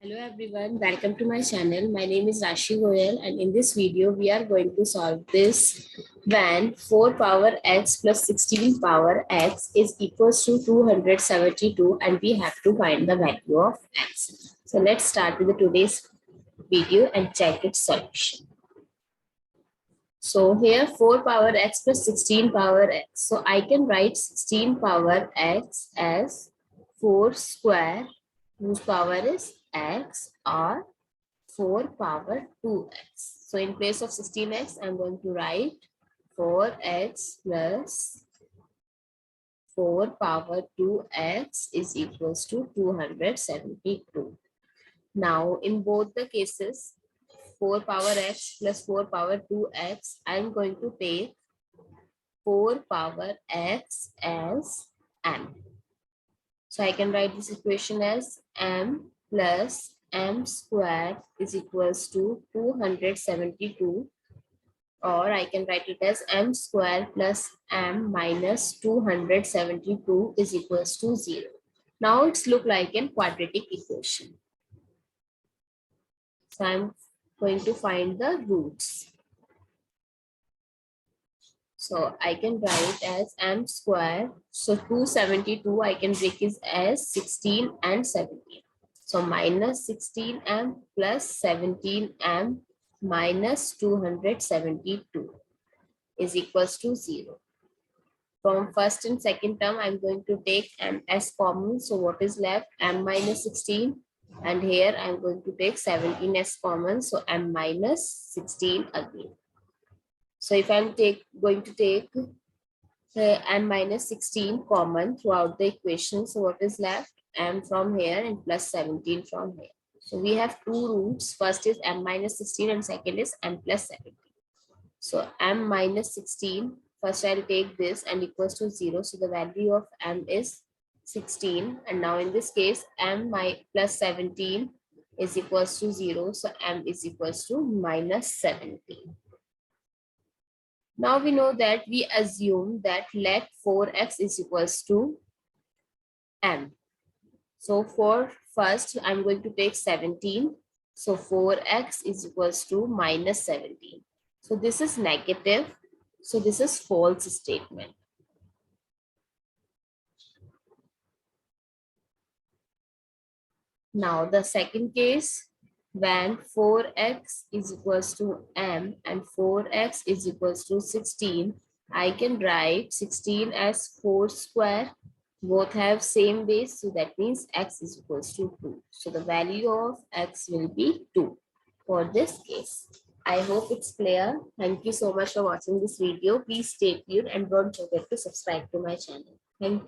Hello everyone, welcome to my channel. My name is Rashi Goyal and in this video we are going to solve this when 4 power x plus 16 power x is equals to 272 and we have to find the value of x. So let's start with today's video and check its solution. So here 4 power x plus 16 power x. So I can write 16 power x as 4 square whose power is x or 4 power 2x. So in place of 16x, I'm going to write 4x plus 4 power 2x is equals to 272. Now in both the cases, 4 power x plus 4 power 2x, I'm going to take 4 power x as m. So I can write this equation as m plus m squared is equals to 272, or I can write it as m squared plus m minus 272 is equals to 0. Now it's look like a quadratic equation. So I'm going to find the roots. So I can write as m square. So 272 I can break it as 16 and 17. So minus 16m plus 17m minus 272 is equals to 0. From first and second term, I'm going to take m as common. So what is left? M minus 16. And here I'm going to take 17 as common. So m minus 16 again. So if I'm going to take m minus 16 common throughout the equation, so what is left? M from here and plus 17 from here. So we have two roots. First is m minus 16 and second is m plus 17. So m minus 16, first I'll take this and equals to 0. So the value of m is 16. And now in this case, m plus 17 is equals to 0. So m is equals to minus 17. Now we know that we assume that let 4x is equals to m. So for first, I'm going to take 17. So 4x is equals to minus 17. So this is negative. So this is false statement. Now the second case, when 4x is equals to m and 4x is equals to 16, I can write 16 as 4 square. Both have same base, so that means x is equals to 2. So the value of x will be 2 for this case. I hope it's clear. Thank you so much for watching this video. Please stay tuned and don't forget to subscribe to my channel. Thank you.